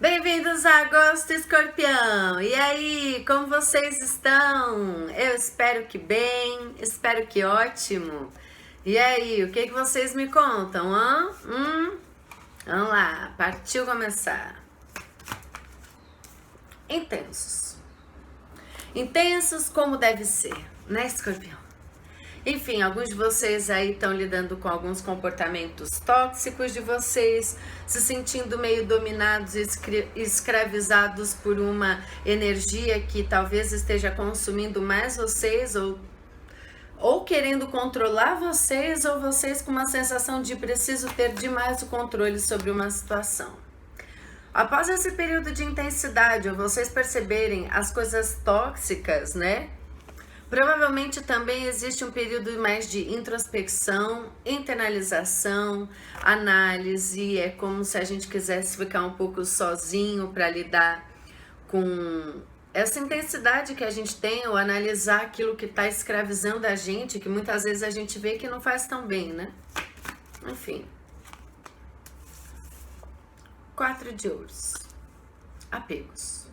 Bem-vindos a Agosto Escorpião! E aí, como vocês estão? Eu espero que bem, espero que ótimo. E aí, o que vocês me contam, hã? Vamos lá, partiu começar. Intensos. Intensos como deve ser, né, Escorpião? Enfim, alguns de vocês aí estão lidando com alguns comportamentos tóxicos de vocês, se sentindo meio dominados e escravizados por uma energia que talvez esteja consumindo mais vocês ou querendo controlar vocês, ou vocês com uma sensação de preciso ter demais o controle sobre uma situação. Após esse período de intensidade, ou vocês perceberem as coisas tóxicas, né? Provavelmente também existe um período mais de introspecção, internalização, análise. É como se a gente quisesse ficar um pouco sozinho para lidar com essa intensidade que a gente tem, ou analisar aquilo que está escravizando a gente, que muitas vezes a gente vê que não faz tão bem, né? Enfim. 4 de ouros. Apegos.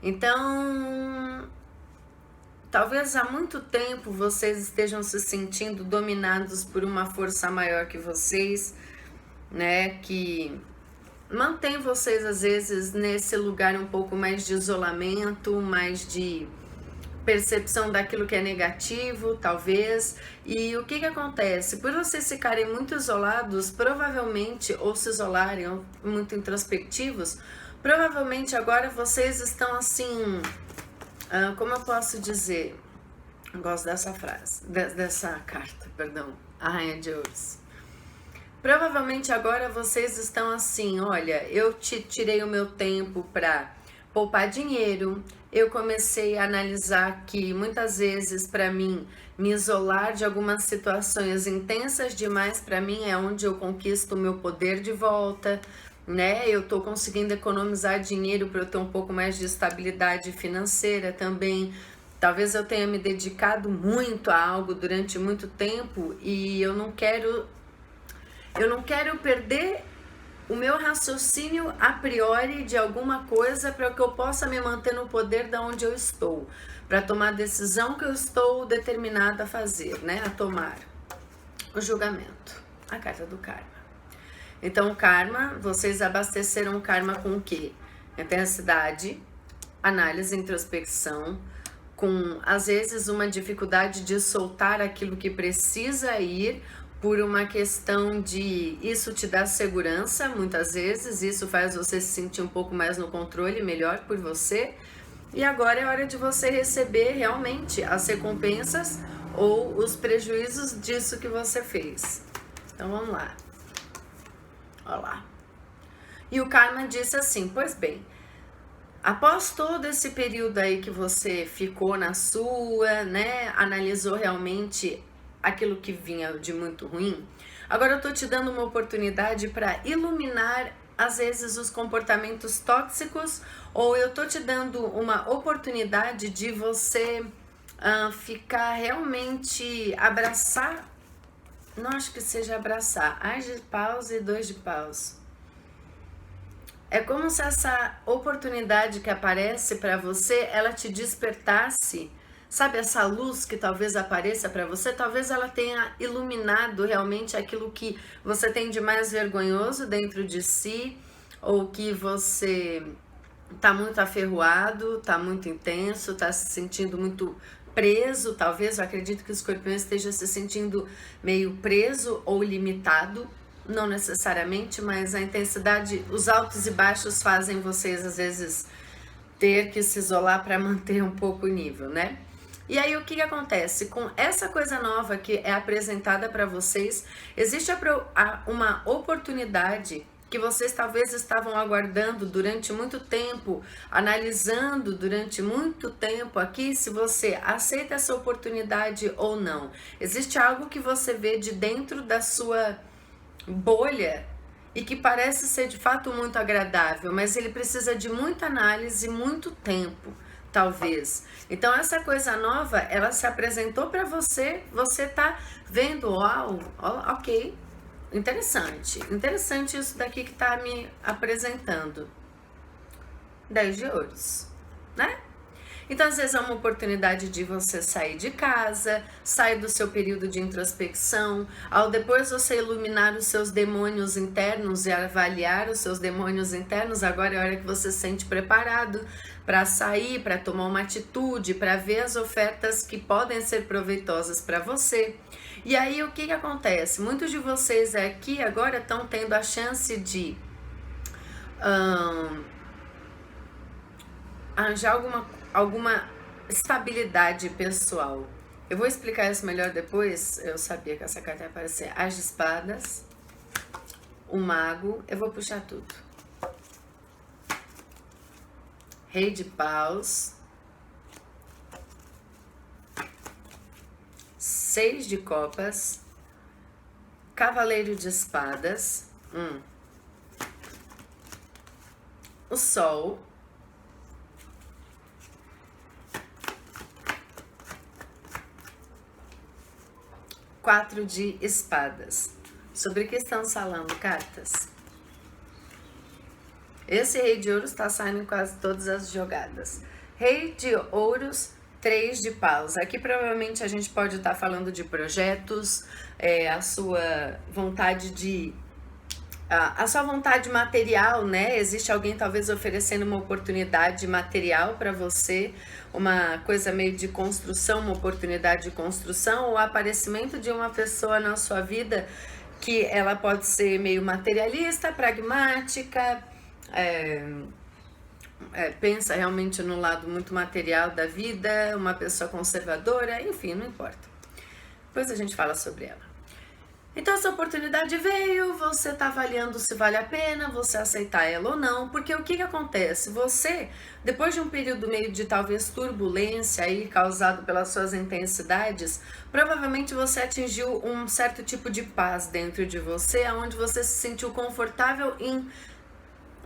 Então, talvez há muito tempo vocês estejam se sentindo dominados por uma força maior que vocês, né? Que mantém vocês às vezes nesse lugar um pouco mais de isolamento, mais de percepção daquilo que é negativo, talvez. E o que acontece? Por vocês ficarem muito isolados, provavelmente, ou se isolarem, ou muito introspectivos, provavelmente agora vocês estão assim, como eu posso dizer? Eu gosto dessa frase, dessa carta, perdão, a Rainha de Ouros. Provavelmente agora vocês estão assim, olha, eu tirei o meu tempo para poupar dinheiro, eu comecei a analisar que muitas vezes para mim me isolar de algumas situações intensas demais para mim é onde eu conquisto o meu poder de volta, né? Eu tô conseguindo economizar dinheiro para eu ter um pouco mais de estabilidade financeira também. Talvez eu tenha me dedicado muito a algo durante muito tempo e eu não quero perder o meu raciocínio a priori de alguma coisa para que eu possa me manter no poder da onde eu estou, para tomar a decisão que eu estou determinada a fazer, né? A tomar. O julgamento, a carta do karma. Então, o karma, vocês abasteceram o karma com o quê? Intensidade, análise, introspecção, com às vezes uma dificuldade de soltar aquilo que precisa ir, por uma questão de isso te dá segurança, muitas vezes, isso faz você se sentir um pouco mais no controle, melhor por você. E agora é hora de você receber realmente as recompensas ou os prejuízos disso que você fez. Então vamos lá. Olha lá. E o karma disse assim, pois bem, após todo esse período aí que você ficou na sua, né, analisou realmente aquilo que vinha de muito ruim, agora eu tô te dando uma oportunidade para iluminar às vezes os comportamentos tóxicos, ou eu tô te dando uma oportunidade de você ficar realmente abraçar, não acho que seja abraçar, As de paus e 2 de paus. É como se essa oportunidade que aparece para você, ela te despertasse. Sabe essa luz que talvez apareça para você? Talvez ela tenha iluminado realmente aquilo que você tem de mais vergonhoso dentro de si, ou que você tá muito aferroado, tá muito intenso, tá se sentindo muito preso. Talvez, eu acredito que o escorpião esteja se sentindo meio preso ou limitado. Não necessariamente, mas a intensidade, os altos e baixos fazem vocês às vezes ter que se isolar para manter um pouco o nível, né? E aí o que acontece? Com essa coisa nova que é apresentada para vocês, existe uma oportunidade que vocês talvez estavam aguardando durante muito tempo, analisando durante muito tempo aqui, se você aceita essa oportunidade ou não. Existe algo que você vê de dentro da sua bolha e que parece ser de fato muito agradável, mas ele precisa de muita análise, muito tempo, talvez. Então essa coisa nova, ela se apresentou para você, você tá vendo, uau, ok, interessante. Interessante isso daqui que tá me apresentando. 10 de ouros, né? Então, às vezes é uma oportunidade de você sair de casa, sair do seu período de introspecção, ao depois você iluminar os seus demônios internos e avaliar os seus demônios internos, agora é a hora que você se sente preparado para sair, para tomar uma atitude, para ver as ofertas que podem ser proveitosas para você. E aí, o que acontece? Muitos de vocês aqui agora estão tendo a chance de arranjar alguma estabilidade pessoal. Eu vou explicar isso melhor depois. Eu sabia que essa carta ia aparecer. As de espadas, o mago. Eu vou puxar tudo. Rei de paus, 6 de copas, cavaleiro de espadas, o sol, 4 de espadas. Sobre o que estamos falando, cartas? Esse rei de ouros está saindo em quase todas as jogadas. Rei de ouros, 3 de paus. Aqui provavelmente a gente pode estar falando de projetos, a sua vontade de... a sua vontade material, né? Existe alguém talvez oferecendo uma oportunidade material para você, uma coisa meio de construção, uma oportunidade de construção, ou o aparecimento de uma pessoa na sua vida que ela pode ser meio materialista, pragmática, pensa realmente no lado muito material da vida, uma pessoa conservadora, enfim, não importa. Depois a gente fala sobre ela. Então essa oportunidade veio, você está avaliando se vale a pena você aceitar ela ou não, porque o que acontece? Você, depois de um período meio de talvez turbulência aí, causado pelas suas intensidades, provavelmente você atingiu um certo tipo de paz dentro de você, onde você se sentiu confortável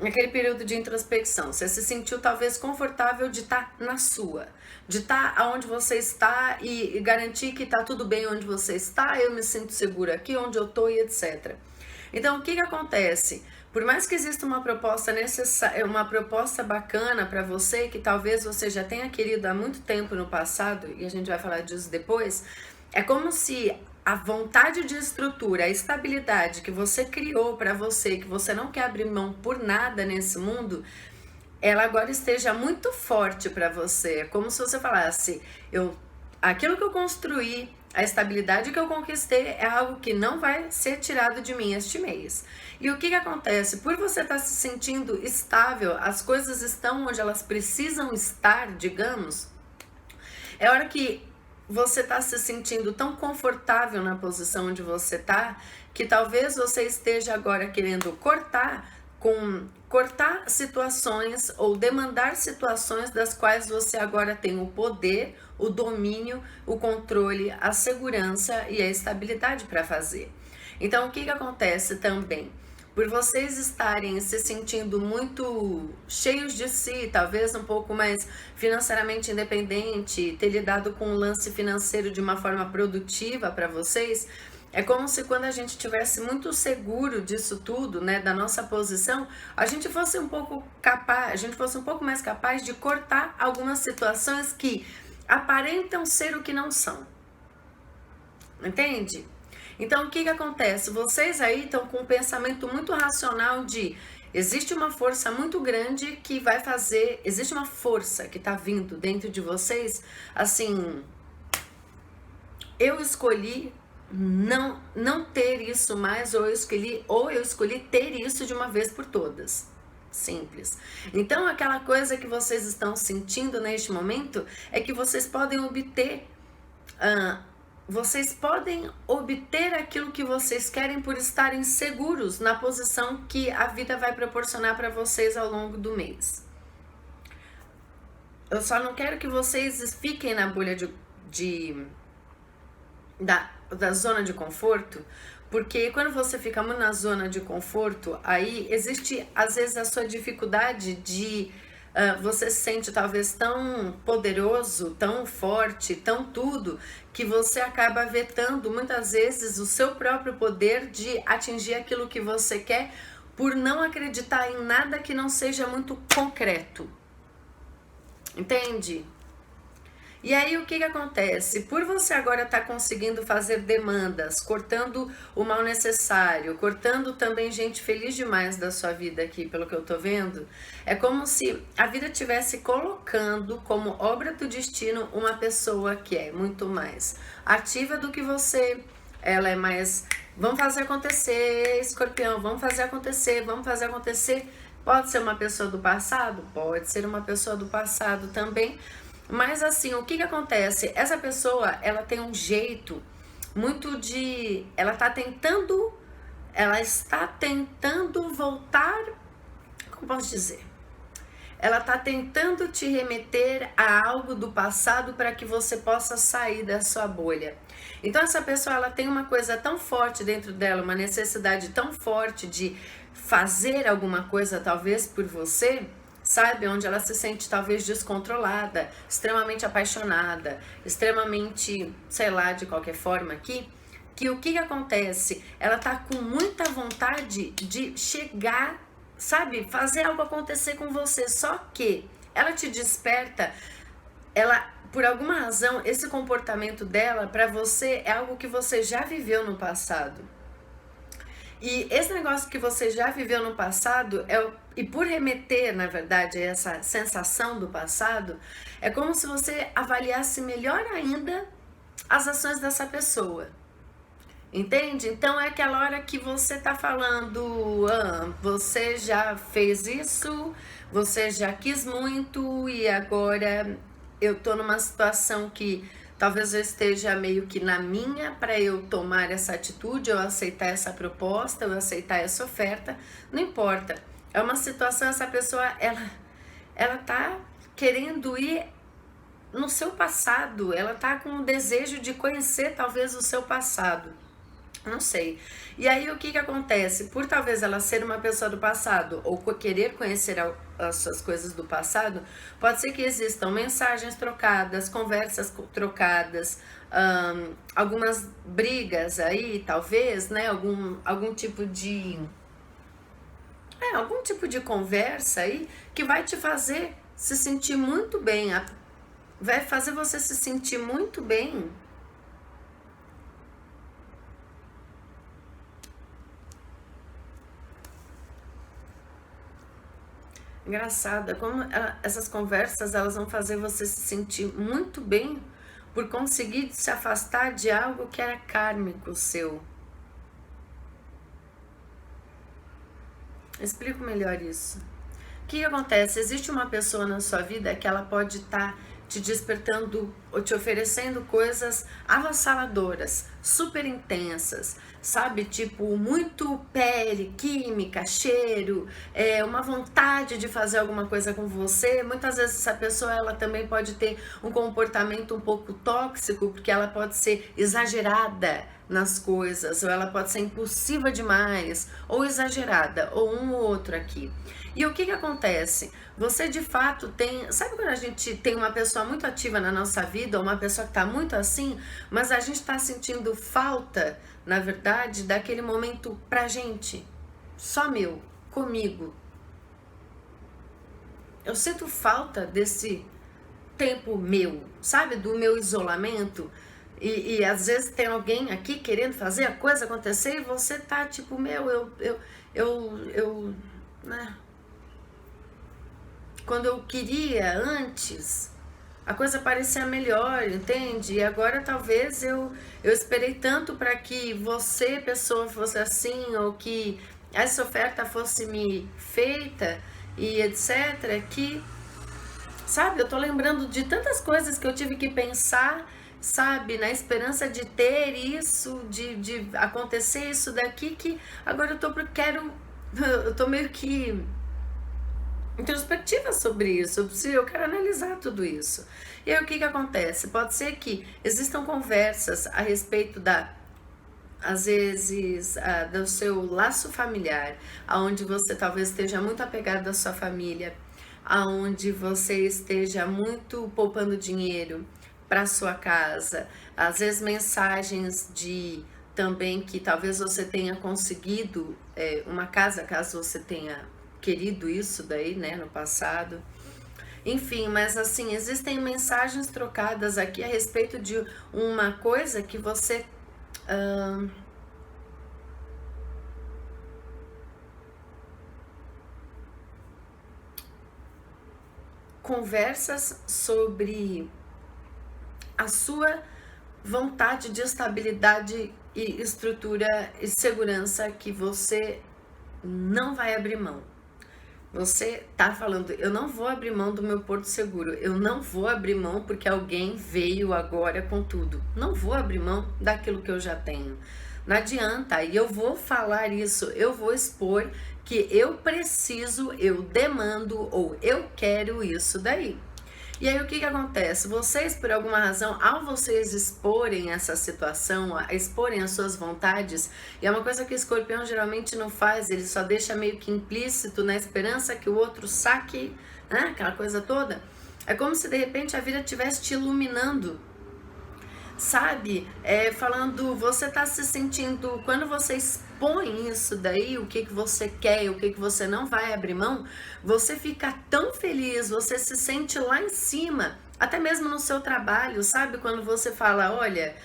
naquele período de introspecção. Você se sentiu talvez confortável de estar na sua, de estar onde você está e garantir que está tudo bem onde você está, eu me sinto segura aqui onde eu estou e etc. Então o que acontece? Por mais que exista uma proposta uma proposta bacana para você, que talvez você já tenha querido há muito tempo no passado, e a gente vai falar disso depois, é como se a vontade de estrutura, a estabilidade que você criou para você, que você não quer abrir mão por nada nesse mundo, ela agora esteja muito forte para você. É como se você falasse, aquilo que eu construí, a estabilidade que eu conquistei é algo que não vai ser tirado de mim este mês. E o que acontece? Por você estar se sentindo estável, as coisas estão onde elas precisam estar, digamos, é hora que você está se sentindo tão confortável na posição onde você está, que talvez você esteja agora querendo cortar situações ou demandar situações das quais você agora tem o poder, o domínio, o controle, a segurança e a estabilidade para fazer. Então, o que acontece também? Por vocês estarem se sentindo muito cheios de si, talvez um pouco mais financeiramente independente, ter lidado com o lance financeiro de uma forma produtiva para vocês, é como se quando a gente estivesse muito seguro disso tudo, né, da nossa posição, a gente fosse um pouco mais capaz de cortar algumas situações que aparentam ser o que não são. Entende? Então, o que acontece? Vocês aí estão com um pensamento muito racional de existe uma força muito grande que vai fazer, existe uma força que está vindo dentro de vocês, assim, eu escolhi não ter isso mais, ou eu escolhi ter isso de uma vez por todas. Simples. Então, aquela coisa que vocês estão sentindo neste momento é que vocês podem obter aquilo que vocês querem por estarem seguros na posição que a vida vai proporcionar para vocês ao longo do mês. Eu só não quero que vocês fiquem na bolha da zona de conforto, porque quando você fica muito na zona de conforto, aí existe às vezes a sua dificuldade de você se sente talvez tão poderoso, tão forte, tão tudo, que você acaba vetando muitas vezes o seu próprio poder de atingir aquilo que você quer por não acreditar em nada que não seja muito concreto. Entende? E aí o que que acontece? Por você agora estar conseguindo fazer demandas, cortando o mal necessário, cortando também gente feliz demais da sua vida aqui, pelo que eu tô vendo, é como se a vida estivesse colocando como obra do destino uma pessoa que é muito mais ativa do que você, ela é mais, vamos fazer acontecer, escorpião, vamos fazer acontecer, vamos fazer acontecer. Pode ser uma pessoa do passado? Pode ser uma pessoa do passado também. Mas assim, o que que acontece? Essa pessoa, ela tem um jeito muito de... Ela está tentando voltar... Como posso dizer? Ela está tentando te remeter a algo do passado para que você possa sair da sua bolha. Então essa pessoa, ela tem uma coisa tão forte dentro dela, uma necessidade tão forte de fazer alguma coisa talvez por você, sabe? Onde ela se sente talvez descontrolada, extremamente apaixonada, extremamente, sei lá, de qualquer forma aqui, que o que acontece? Ela tá com muita vontade de chegar, sabe? Fazer algo acontecer com você, só que ela te desperta, ela, por alguma razão, esse comportamento dela para você é algo que você já viveu no passado. E esse negócio que você já viveu no passado, e por remeter, na verdade, a essa sensação do passado, é como se você avaliasse melhor ainda as ações dessa pessoa. Entende? Então é aquela hora que você tá falando, você já fez isso, você já quis muito e agora eu tô numa situação que talvez eu esteja meio que na minha para eu tomar essa atitude, eu aceitar essa proposta, eu aceitar essa oferta, não importa. É uma situação, essa pessoa, ela tá querendo ir no seu passado, ela tá com o desejo de conhecer talvez o seu passado. Não sei. E aí o que que acontece? Por talvez ela ser uma pessoa do passado ou querer conhecer as suas coisas do passado, pode ser que existam mensagens trocadas, conversas trocadas, algumas brigas aí, talvez, né? Algum tipo de conversa aí que vai te fazer se sentir muito bem, vai fazer você se sentir muito bem. Engraçada, como essas conversas elas vão fazer você se sentir muito bem por conseguir se afastar de algo que era kármico seu. Explico melhor isso. O que acontece? Existe uma pessoa na sua vida que ela pode estar te despertando ou te oferecendo coisas avassaladoras, super intensas, sabe? Tipo, muito pele, química, cheiro, uma vontade de fazer alguma coisa com você. Muitas vezes essa pessoa, ela também pode ter um comportamento um pouco tóxico, porque ela pode ser exagerada nas coisas, ou ela pode ser impulsiva demais, ou exagerada, ou um ou outro aqui. E o que que acontece? Você de fato tem... Sabe quando a gente tem uma pessoa muito ativa na nossa vida, ou uma pessoa que está muito assim, mas a gente está sentindo falta, na verdade, daquele momento pra gente? Só meu, comigo. Eu sinto falta desse tempo meu, sabe? Do meu isolamento. E às vezes tem alguém aqui querendo fazer a coisa acontecer e você tá tipo, né? Quando eu queria antes, a coisa parecia melhor, entende? E agora talvez eu esperei tanto para que você, pessoa, fosse assim, ou que essa oferta fosse me feita e etc, que, sabe, eu tô lembrando de tantas coisas que eu tive que pensar, sabe, na esperança de ter isso, de acontecer isso daqui, que agora eu tô meio que introspectiva sobre isso, eu quero analisar tudo isso. E aí o que que acontece? Pode ser que existam conversas a respeito às vezes, do seu laço familiar, aonde você talvez esteja muito apegado à sua família, aonde você esteja muito poupando dinheiro para sua casa, às vezes mensagens de também que talvez você tenha conseguido uma casa, caso você tenha querido isso daí, né, no passado. Enfim, mas assim, existem mensagens trocadas aqui a respeito de uma coisa que você conversas sobre a sua vontade de estabilidade e estrutura e segurança que você não vai abrir mão. Você tá falando, eu não vou abrir mão do meu porto seguro, eu não vou abrir mão porque alguém veio agora com tudo. Não vou abrir mão daquilo que eu já tenho. Não adianta, e eu vou falar isso, eu vou expor que eu preciso, eu demando ou eu quero isso daí. E aí o que acontece? Vocês, por alguma razão, ao vocês exporem essa situação, exporem as suas vontades, e é uma coisa que o escorpião geralmente não faz, ele só deixa meio que implícito na esperança que o outro saque, né, aquela coisa toda. É como se de repente a vida estivesse te iluminando, sabe? Falando, você tá se sentindo, quando você expõe isso daí, o que você quer, o que você não vai abrir mão, você fica tão feliz, você se sente lá em cima, até mesmo no seu trabalho, sabe? Quando você fala, olha,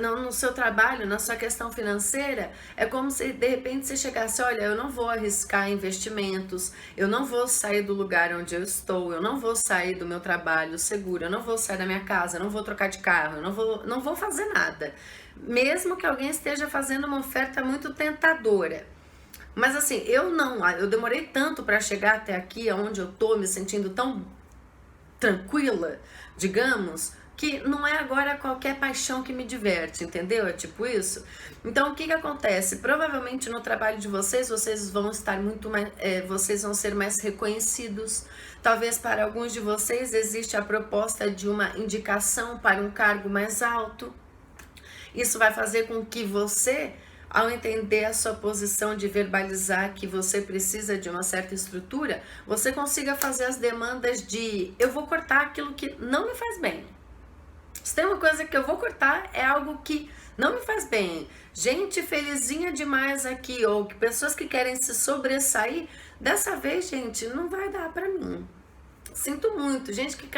no seu trabalho, na sua questão financeira, é como se de repente você chegasse, olha, eu não vou arriscar investimentos, eu não vou sair do lugar onde eu estou, eu não vou sair do meu trabalho seguro, eu não vou sair da minha casa, eu não vou trocar de carro, eu não vou fazer nada. Mesmo que alguém esteja fazendo uma oferta muito tentadora. Mas assim, eu demorei tanto para chegar até aqui, onde eu tô me sentindo tão tranquila, digamos, que não é agora qualquer paixão que me diverte, entendeu? É tipo isso. Então, o que acontece? Provavelmente no trabalho de vocês vão estar muito mais, vocês vão ser mais reconhecidos. Talvez para alguns de vocês existe a proposta de uma indicação para um cargo mais alto. Isso vai fazer com que você, ao entender a sua posição de verbalizar que você precisa de uma certa estrutura, você consiga fazer as demandas de eu vou cortar aquilo que não me faz bem. Se tem uma coisa que eu vou cortar, é algo que não me faz bem. Gente felizinha demais aqui, ou pessoas que querem se sobressair, dessa vez, gente, não vai dar pra mim. Sinto muito, gente que...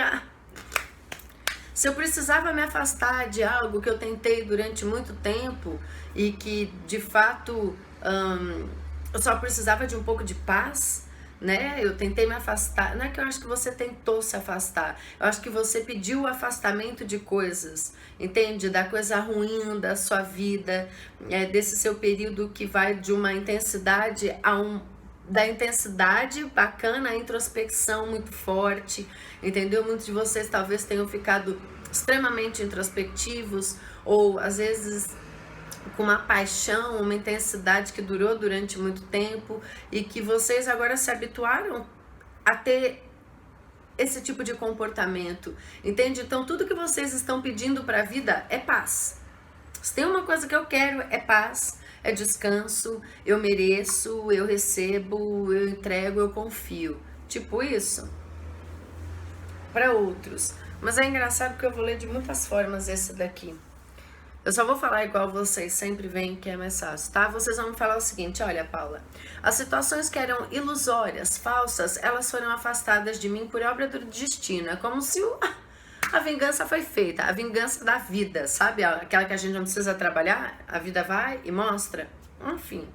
Se eu precisava me afastar de algo que eu tentei durante muito tempo e que, de fato, eu só precisava de um pouco de paz, né? Eu tentei me afastar. Não é que eu acho que você tentou se afastar. Eu acho que você pediu o afastamento de coisas, entende? Da coisa ruim da sua vida, desse seu período que vai de uma intensidade da intensidade bacana, a introspecção muito forte, entendeu? Muitos de vocês talvez tenham ficado extremamente introspectivos, ou às vezes com uma paixão, uma intensidade que durou durante muito tempo, e que vocês agora se habituaram a ter esse tipo de comportamento, entende? Então tudo que vocês estão pedindo para a vida é paz. Se tem uma coisa que eu quero, é paz, é descanso, eu mereço, eu recebo, eu entrego, eu confio. Tipo isso. Para outros. Mas é engraçado que eu vou ler de muitas formas esse daqui. Eu só vou falar igual vocês sempre veem, que é mais fácil, tá? Vocês vão me falar o seguinte, olha, Paula, as situações que eram ilusórias, falsas, elas foram afastadas de mim por obra do destino. É como se a vingança foi feita, a vingança da vida, sabe? Aquela que a gente não precisa trabalhar, a vida vai e mostra. Enfim.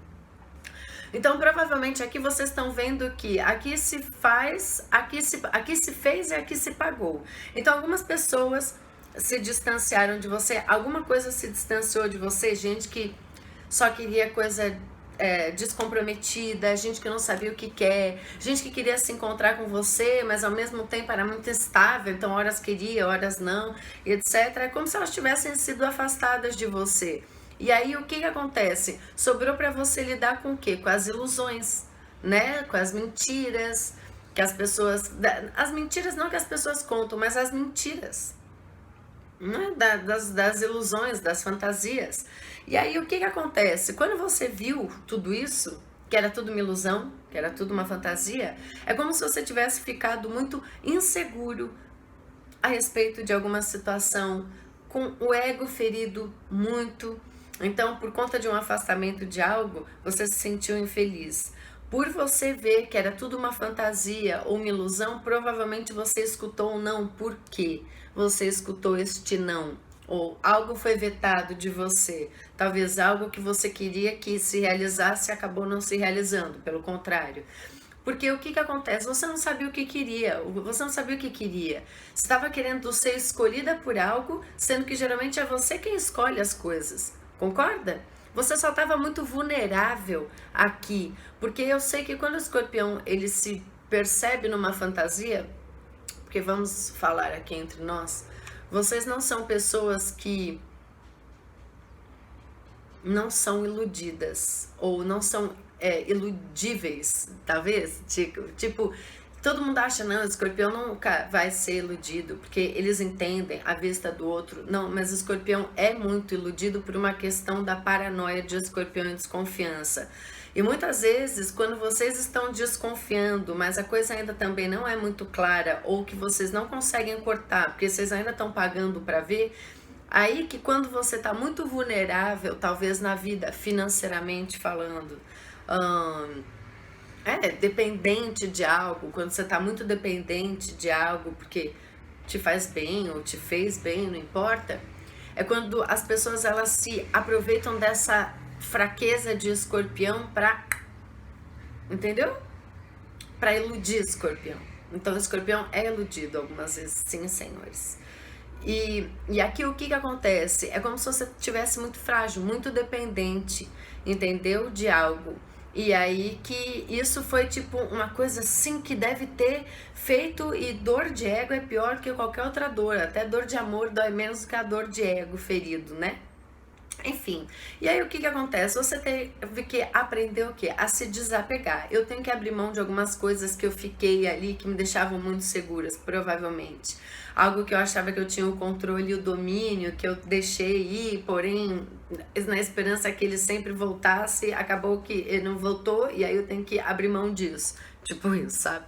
Então, provavelmente, aqui vocês estão vendo que aqui se faz, aqui se fez e aqui se pagou. Então, algumas pessoas se distanciaram de você, alguma coisa se distanciou de você, gente que só queria coisa descomprometida, gente que não sabia o que quer, gente que queria se encontrar com você, mas ao mesmo tempo era muito instável, então horas queria, horas não, etc. É como se elas tivessem sido afastadas de você. E aí o que acontece? Sobrou para você lidar com o quê? Com as ilusões, né? Com as mentiras que as pessoas... As mentiras não que as pessoas contam, mas as mentiras, né? Das ilusões, das fantasias. E aí o que acontece? Quando você viu tudo isso, que era tudo uma ilusão, que era tudo uma fantasia, é como se você tivesse ficado muito inseguro a respeito de alguma situação, com o ego ferido muito. Então, por conta de um afastamento de algo, você se sentiu infeliz. Por você ver que era tudo uma fantasia ou uma ilusão, provavelmente você escutou um não. Por quê você escutou este não? Ou algo foi vetado de você. Talvez algo que você queria que se realizasse acabou não se realizando, pelo contrário. Porque o que acontece? Você não sabia o que queria, você não sabia o que queria. Você estava querendo ser escolhida por algo, sendo que geralmente é você quem escolhe as coisas. Concorda? Você só estava muito vulnerável aqui, porque eu sei que quando o escorpião ele se percebe numa fantasia, porque vamos falar aqui entre nós, vocês não são pessoas que não são iludidas ou não são iludíveis, talvez, tipo, todo mundo acha, não, o escorpião nunca vai ser iludido, porque eles entendem a vista do outro. Não, mas o escorpião é muito iludido por uma questão da paranoia de escorpião e desconfiança. E muitas vezes, quando vocês estão desconfiando, mas a coisa ainda também não é muito clara, ou que vocês não conseguem cortar, porque vocês ainda estão pagando para ver, aí que quando você está muito vulnerável, talvez na vida, financeiramente falando, dependente de algo, quando você está muito dependente de algo porque te faz bem ou te fez bem, não importa, é quando as pessoas elas se aproveitam dessa fraqueza de escorpião para, entendeu? Para iludir escorpião. Então o escorpião é iludido algumas vezes, sim, senhores. E aqui o que acontece? É como se você estivesse muito frágil, muito dependente, entendeu? De algo. E aí que isso foi tipo uma coisa assim que deve ter feito, e dor de ego é pior que qualquer outra dor, até dor de amor dói menos do que a dor de ego ferido, né? Enfim, e aí o que acontece? Você teve que aprender o quê? A se desapegar. Eu tenho que abrir mão de algumas coisas que eu fiquei ali, que me deixavam muito seguras, provavelmente. Algo que eu achava que eu tinha o controle e o domínio, que eu deixei ir, porém, na esperança que ele sempre voltasse, acabou que ele não voltou, e aí eu tenho que abrir mão disso. Tipo isso, sabe?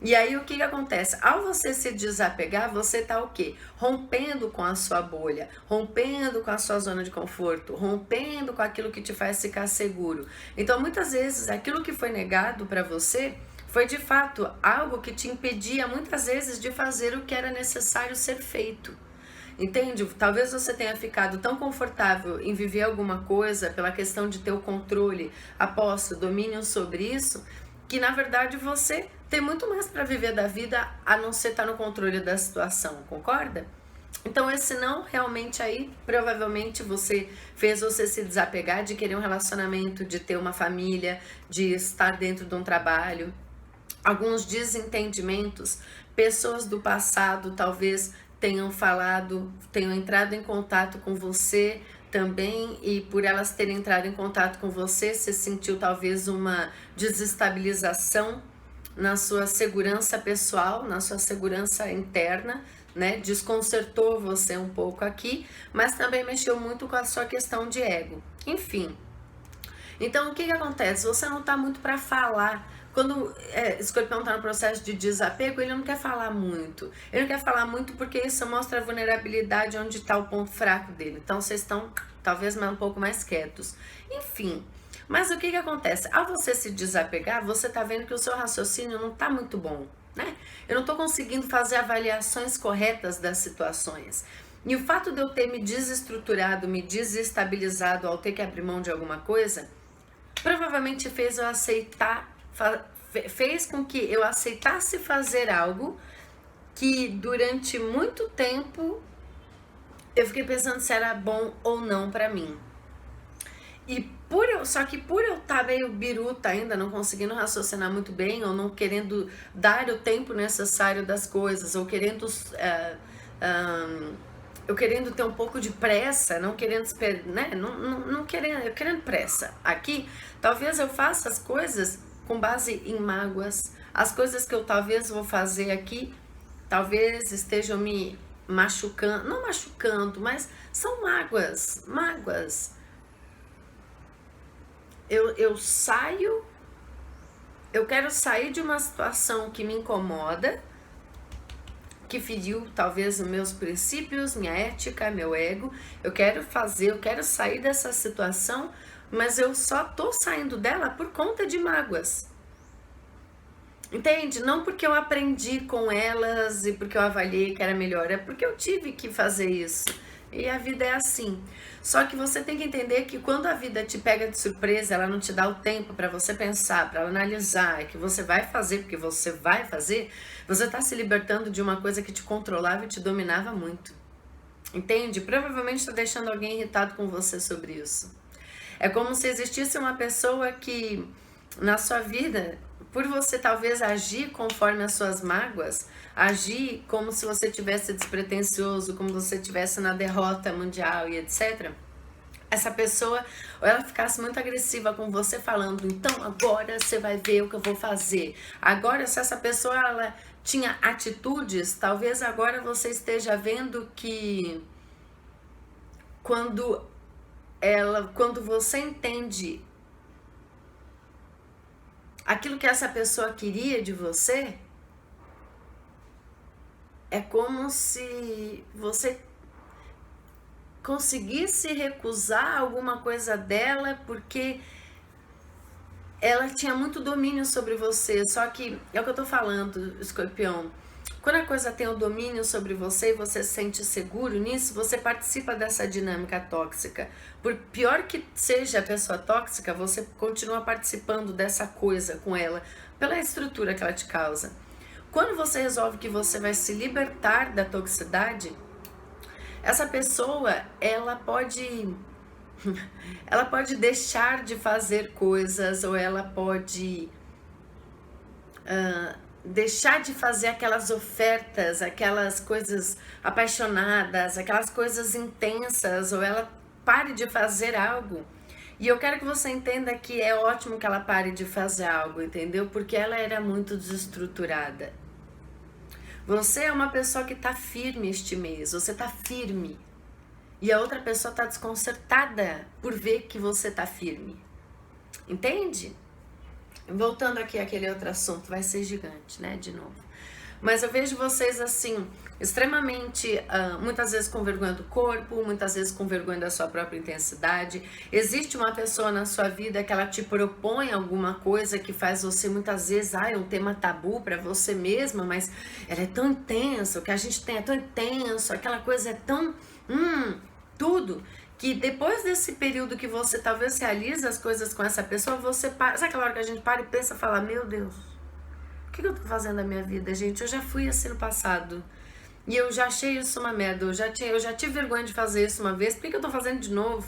E aí o que acontece? Ao você se desapegar, você tá o quê? Rompendo com a sua bolha, rompendo com a sua zona de conforto, rompendo com aquilo que te faz ficar seguro. Então muitas vezes aquilo que foi negado para você foi de fato algo que te impedia muitas vezes de fazer o que era necessário ser feito. Entende? Talvez você tenha ficado tão confortável em viver alguma coisa pela questão de ter o controle, a posse, o domínio sobre isso, que na verdade você tem muito mais para viver da vida a não ser estar no controle da situação, concorda? Então esse não realmente aí, provavelmente você fez você se desapegar de querer um relacionamento, de ter uma família, de estar dentro de um trabalho. Alguns desentendimentos, pessoas do passado talvez tenham falado, tenham entrado em contato com você também, e por elas terem entrado em contato com você, você sentiu talvez uma desestabilização na sua segurança pessoal, na sua segurança interna, né? Desconcertou você um pouco aqui, mas também mexeu muito com a sua questão de ego. Enfim, então o que acontece? Você não tá muito para falar. Quando o escorpião está no processo de desapego, ele não quer falar muito. Ele não quer falar muito porque isso mostra a vulnerabilidade, onde está o ponto fraco dele. Então vocês estão talvez um pouco mais quietos. Enfim, mas o que acontece? Ao você se desapegar, você está vendo que o seu raciocínio não está muito bom, né? Eu não estou conseguindo fazer avaliações corretas das situações. E o fato de eu ter me desestruturado, me desestabilizado ao ter que abrir mão de alguma coisa, provavelmente fez eu aceitar, fez com que eu aceitasse fazer algo que durante muito tempo eu fiquei pensando se era bom ou não pra mim. Só que por eu estar meio biruta ainda, não conseguindo raciocinar muito bem, ou não querendo dar o tempo necessário das coisas, ou querendo eu querendo ter um pouco de pressa, não querendo, né? Não querendo, eu querendo pressa. Aqui, talvez eu faça as coisas com base em mágoas. As coisas que eu talvez vou fazer aqui, talvez estejam me machucando, não machucando, mas são mágoas. Eu saio eu quero sair de uma situação que me incomoda, que feriu talvez os meus princípios, minha ética, meu ego. Eu quero sair dessa situação, mas eu só tô saindo dela por conta de mágoas. Entende? Não porque eu aprendi com elas e porque eu avaliei que era melhor, é porque eu tive que fazer isso. E a vida é assim. Só que você tem que entender que quando a vida te pega de surpresa, ela não te dá o tempo para você pensar, para analisar, que você vai fazer porque você vai fazer, você tá se libertando de uma coisa que te controlava e te dominava muito. Entende? Provavelmente está deixando alguém irritado com você sobre isso. É como se existisse uma pessoa que na sua vida, por você talvez agir conforme as suas mágoas, agir como se você tivesse despretensioso, como se você estivesse na derrota mundial e etc., essa pessoa, ou ela ficasse muito agressiva com você falando, então agora você vai ver o que eu vou fazer. Agora, se essa pessoa ela tinha atitudes, talvez agora você esteja vendo que quando você entende aquilo que essa pessoa queria de você, é como se você conseguisse recusar alguma coisa dela porque ela tinha muito domínio sobre você. Só que é o que eu tô falando, Escorpião. Quando a coisa tem o domínio sobre você e você se sente seguro nisso, você participa dessa dinâmica tóxica. Por pior que seja a pessoa tóxica, você continua participando dessa coisa com ela, pela estrutura que ela te causa. Quando você resolve que você vai se libertar da toxicidade, essa pessoa, ela pode deixar de fazer coisas, ou ela pode deixar de fazer aquelas ofertas, aquelas coisas apaixonadas, aquelas coisas intensas, ou ela pare de fazer algo. E eu quero que você entenda que é ótimo que ela pare de fazer algo, entendeu? Porque ela era muito desestruturada. Você é uma pessoa que tá firme este mês, você tá firme. E a outra pessoa tá desconcertada por ver que você tá firme. Entende? Voltando aqui àquele outro assunto, vai ser gigante, né, de novo. Mas eu vejo vocês assim, extremamente, muitas vezes com vergonha do corpo, muitas vezes com vergonha da sua própria intensidade. Existe uma pessoa na sua vida que ela te propõe alguma coisa que faz você muitas vezes, é um tema tabu para você mesma, mas ela é tão intensa, o que a gente tem é tão intenso, aquela coisa é tão, tudo, que depois desse período que você talvez realiza as coisas com essa pessoa, você para, sabe aquela hora que a gente para e pensa e fala, meu Deus, o que eu tô fazendo na minha vida, gente? Eu já fui assim no passado. E eu já achei isso uma merda. Eu já tive vergonha de fazer isso uma vez. Por que eu tô fazendo de novo?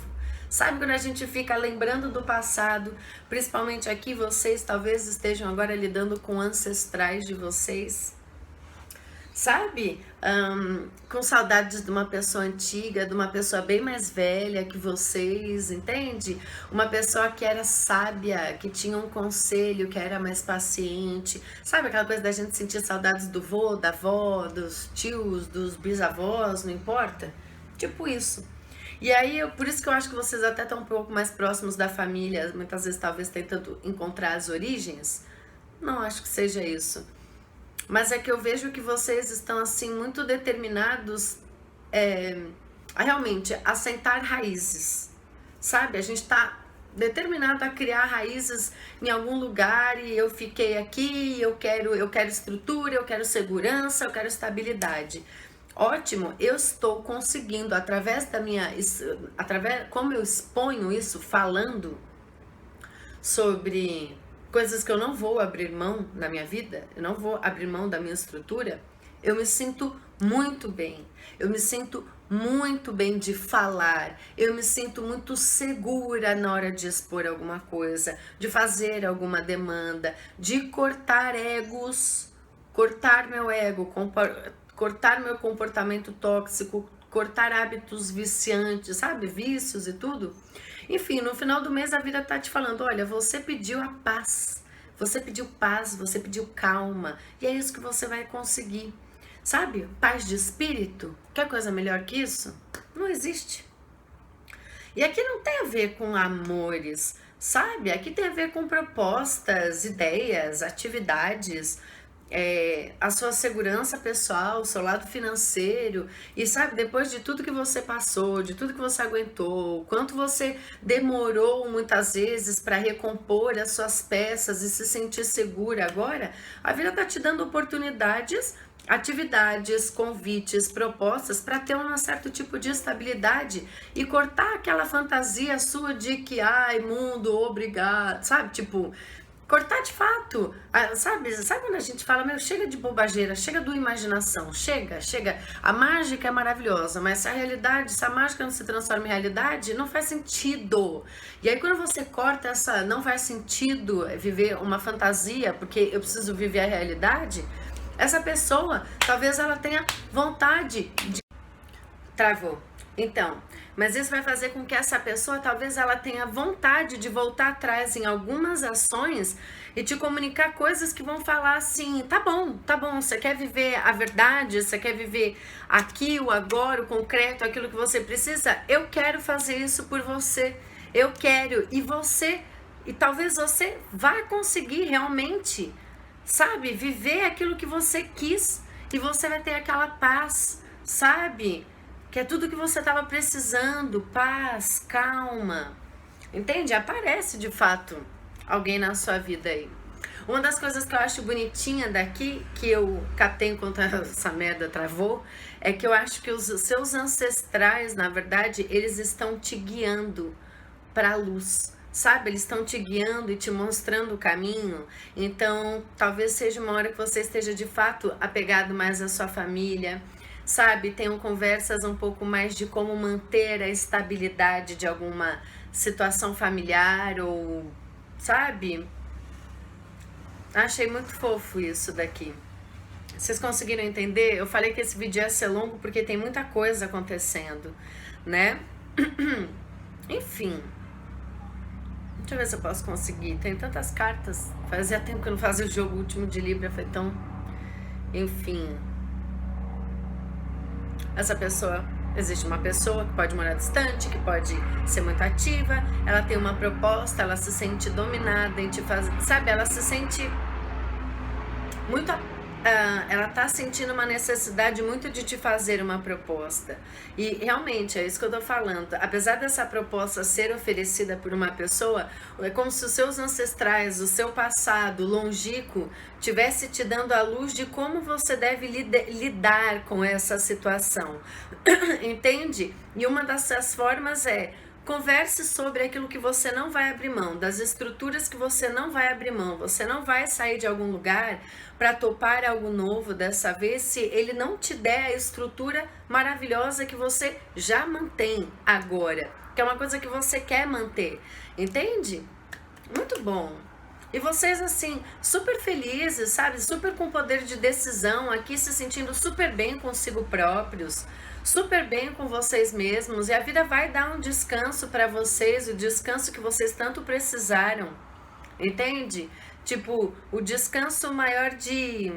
Sabe quando a gente fica lembrando do passado? Principalmente aqui, vocês talvez estejam agora lidando com ancestrais de vocês. Sabe? Com saudades de uma pessoa antiga, de uma pessoa bem mais velha que vocês, entende? Uma pessoa que era sábia, que tinha um conselho, que era mais paciente. Sabe aquela coisa da gente sentir saudades do vô, da avó, dos tios, dos bisavós, não importa? Tipo isso. E aí, por isso que eu acho que vocês até estão um pouco mais próximos da família, muitas vezes talvez tentando encontrar as origens. Não acho que seja isso. Mas é que eu vejo que vocês estão assim muito determinados a realmente assentar raízes, sabe? A gente está determinado a criar raízes em algum lugar e eu fiquei aqui, eu quero estrutura, eu quero segurança, eu quero estabilidade. Ótimo, eu estou conseguindo como eu exponho isso, falando sobre coisas que eu não vou abrir mão na minha vida, eu não vou abrir mão da minha estrutura, eu me sinto muito bem. Eu me sinto muito bem de falar. Eu me sinto muito segura na hora de expor alguma coisa, de fazer alguma demanda, de cortar egos, cortar meu ego, cortar meu comportamento tóxico, cortar hábitos viciantes, sabe? Vícios e tudo. Enfim, no final do mês a vida tá te falando, olha, você pediu a paz, você pediu calma, e é isso que você vai conseguir, sabe? Paz de espírito, quer coisa melhor que isso? Não existe. E aqui não tem a ver com amores, sabe? Aqui tem a ver com propostas, ideias, atividades, a sua segurança pessoal, o seu lado financeiro. E sabe, depois de tudo que você passou, de tudo que você aguentou, quanto você demorou muitas vezes para recompor as suas peças e se sentir segura agora, a vida tá te dando oportunidades, atividades, convites, propostas para ter um certo tipo de estabilidade e cortar aquela fantasia sua de que, ai, mundo, obrigado, sabe? Tipo, cortar de fato, sabe quando a gente fala, meu, chega de bobageira, chega do imaginação, chega, a mágica é maravilhosa, mas se a realidade, se a mágica não se transforma em realidade, não faz sentido. E aí quando você corta essa, não faz sentido viver uma fantasia, porque eu preciso viver a realidade, essa pessoa, talvez ela tenha vontade de... Travou. Então, mas isso vai fazer com que essa pessoa, talvez ela tenha vontade de voltar atrás em algumas ações e te comunicar coisas que vão falar assim, tá bom, você quer viver a verdade, você quer viver aqui, o agora, o concreto, aquilo que você precisa? Eu quero fazer isso por você, eu quero, e talvez você vá conseguir realmente, sabe, viver aquilo que você quis e você vai ter aquela paz, sabe? Que é tudo que você estava precisando, paz, calma, entende? Aparece de fato alguém na sua vida aí. Uma das coisas que eu acho bonitinha daqui, que eu catei enquanto essa merda travou, é que eu acho que os seus ancestrais, na verdade, eles estão te guiando para a luz, sabe? Eles estão te guiando e te mostrando o caminho. Então, talvez seja uma hora que você esteja de fato apegado mais à sua família, sabe, tenham conversas um pouco mais de como manter a estabilidade de alguma situação familiar ou, sabe? Achei muito fofo isso daqui. Vocês conseguiram entender? Eu falei que esse vídeo ia ser longo porque tem muita coisa acontecendo, né? Enfim. Deixa eu ver se eu posso conseguir. Tem tantas cartas. Fazia tempo que eu não fazia o jogo último de Libra, foi tão... Enfim... Essa pessoa, existe uma pessoa que pode morar distante, que pode ser muito ativa, ela tem uma proposta, ela se sente dominada em te fazer, sabe, ela se sente muito, ela tá sentindo uma necessidade muito de te fazer uma proposta. E realmente, é isso que eu tô falando, apesar dessa proposta ser oferecida por uma pessoa, é como se os seus ancestrais, o seu passado longínquo, tivesse te dando a luz de como você deve lidar com essa situação, entende? E uma dessas formas é: converse sobre aquilo que você não vai abrir mão, das estruturas que você não vai abrir mão. Você não vai sair de algum lugar para topar algo novo dessa vez se ele não te der a estrutura maravilhosa que você já mantém agora, que é uma coisa que você quer manter, entende? Muito bom. E vocês assim, super felizes, sabe? Super com poder de decisão, aqui se sentindo super bem consigo próprios, super bem com vocês mesmos. E a vida vai dar um descanso para vocês, o descanso que vocês tanto precisaram, entende? Tipo, o descanso maior de...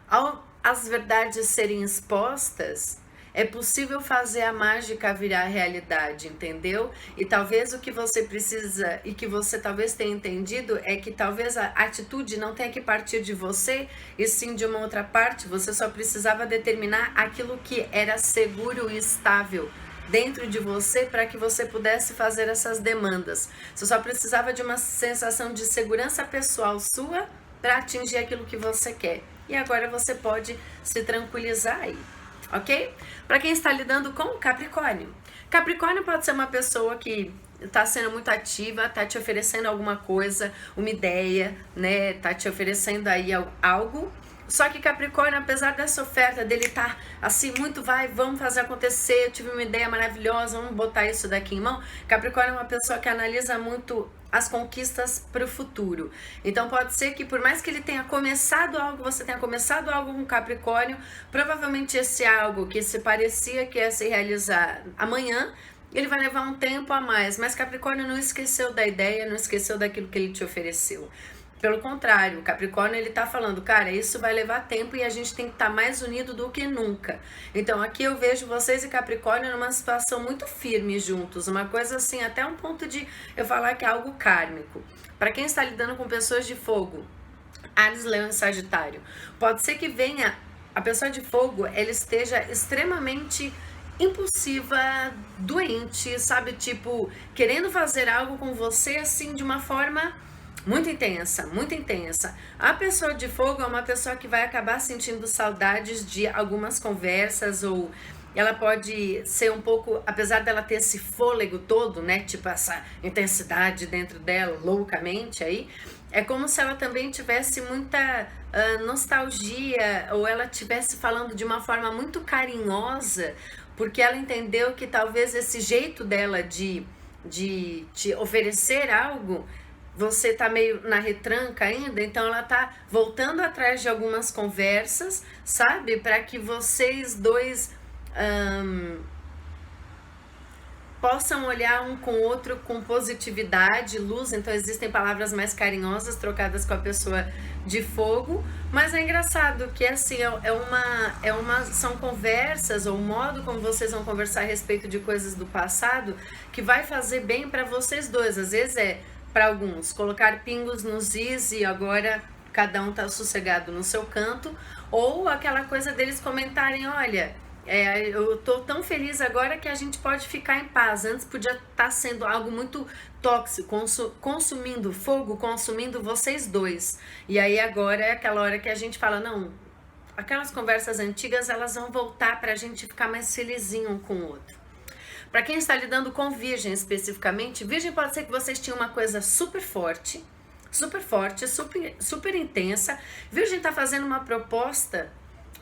Ao as verdades serem expostas, é possível fazer a mágica virar realidade, entendeu? E talvez o que você precisa e que você talvez tenha entendido é que talvez a atitude não tenha que partir de você e sim de uma outra parte. Você só precisava determinar aquilo que era seguro e estável dentro de você para que você pudesse fazer essas demandas. Você só precisava de uma sensação de segurança pessoal sua para atingir aquilo que você quer. E agora você pode se tranquilizar aí. Ok? Para quem está lidando com Capricórnio. Capricórnio pode ser uma pessoa que está sendo muito ativa, está te oferecendo alguma coisa, uma ideia, né? Está te oferecendo aí algo. Só que Capricórnio, apesar dessa oferta dele estar assim, muito vamos fazer acontecer, eu tive uma ideia maravilhosa, vamos botar isso daqui em mão. Capricórnio é uma pessoa que analisa muito as conquistas para o futuro. Então pode ser que por mais que ele tenha começado algo, você tenha começado algo com Capricórnio, provavelmente esse algo que se parecia que ia se realizar amanhã, ele vai levar um tempo a mais, mas Capricórnio não esqueceu da ideia, não esqueceu daquilo que ele te ofereceu. Pelo contrário, o Capricórnio ele tá falando, cara, isso vai levar tempo e a gente tem que estar mais unido do que nunca. Então aqui eu vejo vocês e Capricórnio numa situação muito firme juntos, uma coisa assim, até um ponto de eu falar que é algo kármico. Para quem está lidando com pessoas de fogo, Áries, Leão e Sagitário, pode ser que venha a pessoa de fogo, ela esteja extremamente impulsiva, doente, sabe, tipo, querendo fazer algo com você assim de uma forma muito intensa, muito intensa. A pessoa de fogo é uma pessoa que vai acabar sentindo saudades de algumas conversas, ou ela pode ser um pouco, apesar dela ter esse fôlego todo, né, tipo essa intensidade dentro dela, loucamente aí, é como se ela também tivesse muita nostalgia, ou ela estivesse falando de uma forma muito carinhosa, porque ela entendeu que talvez esse jeito dela de te oferecer algo, você tá meio na retranca ainda, então ela tá voltando atrás de algumas conversas, sabe? Para que vocês dois possam olhar um com o outro com positividade, luz. Então existem palavras mais carinhosas trocadas com a pessoa de fogo, mas é engraçado que assim são conversas, ou o modo como vocês vão conversar a respeito de coisas do passado que vai fazer bem para vocês dois. Às vezes para alguns colocar pingos nos is e agora cada um tá sossegado no seu canto, ou aquela coisa deles comentarem, olha, eu tô tão feliz agora que a gente pode ficar em paz. Antes podia estar sendo algo muito tóxico, consumindo fogo, consumindo vocês dois. E aí agora é aquela hora que a gente fala, não, aquelas conversas antigas, elas vão voltar pra gente ficar mais felizinho um com o outro. Para quem está lidando com Virgem especificamente, Virgem pode ser que vocês tinham uma coisa super forte, super intensa. Virgem tá fazendo uma proposta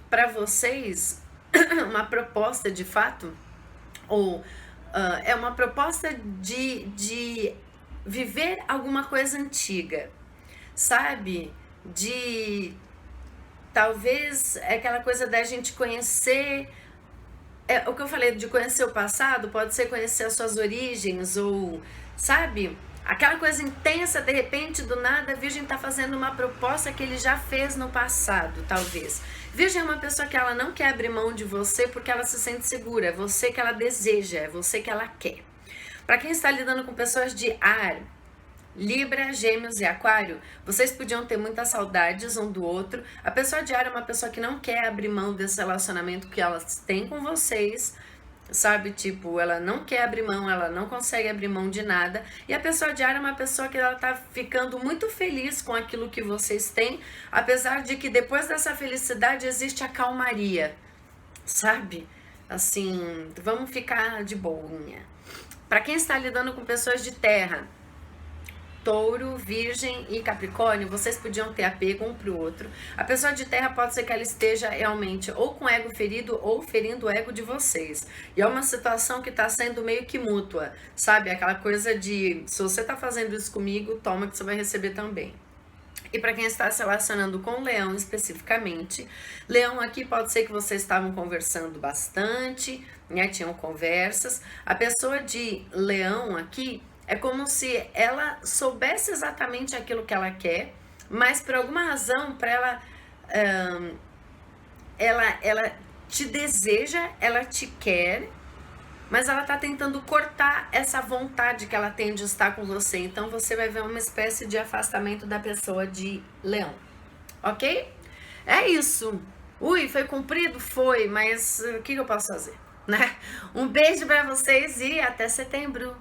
para vocês, uma proposta de fato, ou é uma proposta de viver alguma coisa antiga, sabe? De talvez aquela coisa da gente conhecer, o que eu falei de conhecer o passado, pode ser conhecer as suas origens, ou sabe? Aquela coisa intensa, de repente, do nada, a Virgem está fazendo uma proposta que ele já fez no passado, talvez. Virgem é uma pessoa que ela não quer abrir mão de você porque ela se sente segura, é você que ela deseja, é você que ela quer. Para quem está lidando com pessoas de ar, Libra, Gêmeos e Aquário, vocês podiam ter muitas saudades um do outro. A pessoa de ar é uma pessoa que não quer abrir mão desse relacionamento que elas têm com vocês, sabe, tipo, ela não quer abrir mão, ela não consegue abrir mão de nada. E a pessoa de ar é uma pessoa que ela tá ficando muito feliz com aquilo que vocês têm, apesar de que depois dessa felicidade existe a calmaria, sabe? Assim, vamos ficar de boinha. Para quem está lidando com pessoas de terra, Touro, Virgem e Capricórnio, vocês podiam ter apego um pro outro. A pessoa de terra pode ser que ela esteja realmente ou com o ego ferido ou ferindo o ego de vocês. E é uma situação que tá sendo meio que mútua, sabe? Aquela coisa de, se você tá fazendo isso comigo, toma que você vai receber também. E para quem está se relacionando com Leão especificamente, Leão aqui pode ser que vocês estavam conversando bastante, né? Tinham conversas. A pessoa de Leão aqui é como se ela soubesse exatamente aquilo que ela quer, mas por alguma razão, para ela te deseja, ela te quer, mas ela tá tentando cortar essa vontade que ela tem de estar com você. Então você vai ver uma espécie de afastamento da pessoa de Leão, ok? É isso. Ui, foi cumprido? Foi, mas o que eu posso fazer, né? Um beijo para vocês e até setembro.